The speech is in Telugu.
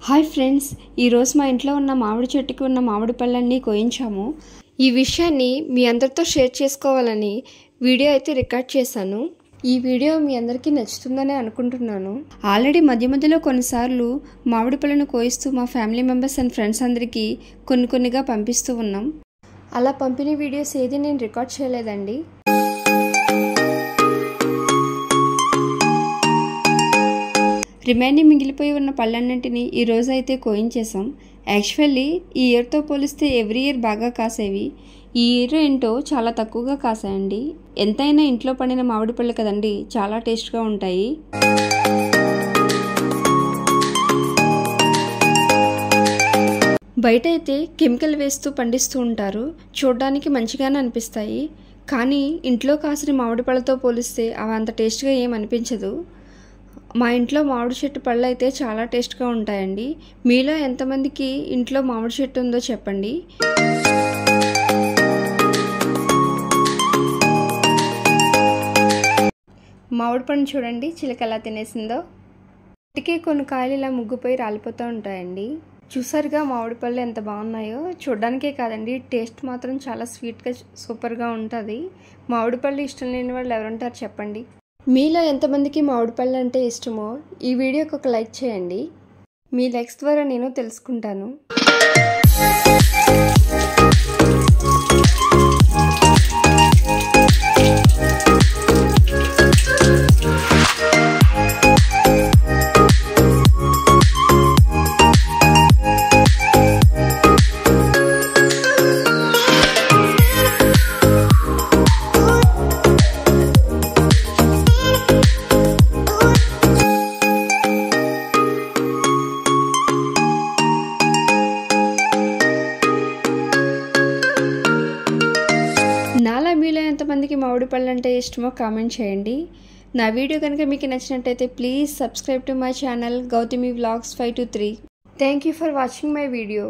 హాయ్ ఫ్రెండ్స్, ఈరోజు మా ఇంట్లో ఉన్న మామిడి చెట్టుకి ఉన్న మామిడి పళ్ళన్నీ కోయించాము. ఈ విషయాన్ని మీ అందరితో షేర్ చేసుకోవాలని వీడియో అయితే రికార్డ్ చేశాను. ఈ వీడియో మీ అందరికీ నచ్చుతుందని అనుకుంటున్నాను. ఆల్రెడీ మధ్య మధ్యలో కొన్నిసార్లు మామిడి పళ్ళను కోయిస్తూ మా ఫ్యామిలీ మెంబర్స్ అండ్ ఫ్రెండ్స్ అందరికీ కొన్నిగా పంపిస్తూ ఉన్నాం. అలా పంపిన వీడియోస్ ఏది నేను రికార్డ్ చేయలేదండి. రిమైనింగ్ మిగిలిపోయి ఉన్న పళ్ళన్నింటినీ ఈ రోజు అయితే కోయించేసాం. యాక్చువల్లీ ఈ ఇయర్తో పోలిస్తే ఎవ్రీ ఇయర్ బాగా కాసేవి. ఈ ఇయర్ ఏంటో చాలా తక్కువగా కాసాయండి. ఎంతైనా ఇంట్లో పండిన మామిడి పళ్ళు కదండి, చాలా టేస్ట్గా ఉంటాయి. బయట అయితే కెమికల్ వేస్తూ పండిస్తూ ఉంటారు. చూడడానికి మంచిగానే అనిపిస్తాయి, కానీ ఇంట్లో కాసిన మామిడి పళ్ళతో పోలిస్తే అవి అంత టేస్ట్గా ఏం అనిపించదు. మా ఇంట్లో మామిడి చెట్టు పళ్ళు అయితే చాలా టేస్ట్గా ఉంటాయండి. మీలో ఎంతమందికి ఇంట్లో మామిడి చెట్టు ఉందో చెప్పండి. మామిడి పండు చూడండి చిలక ఎలా తినేసిందో. ఇటుకే కొన్ని కాయలు ఇలా ముగ్గుపోయి రాలిపోతూ ఉంటాయండి. చూసారుగా మామిడి పళ్ళు ఎంత బాగున్నాయో. చూడడానికే కాదండి, టేస్ట్ మాత్రం చాలా స్వీట్గా సూపర్గా ఉంటుంది. మామిడి పళ్ళు ఇష్టం లేని వాళ్ళు ఎవరుంటారు చెప్పండి. మీలో ఎంతమందికి మామిడి పళ్ళు అంటే ఇష్టమో ఈ వీడియోకి ఒక లైక్ చేయండి. మీ లైక్స్ ద్వారా నేను తెలుసుకుంటాను. నాలా మీలో ఎంతమందికి మామిడి పళ్ళు అంటే ఇష్టమో కామెంట్ చేయండి. నా వీడియో కనుక మీకు నచ్చినట్టయితే please subscribe to my channel Gautami vlogs 523. Thank you for watching my video.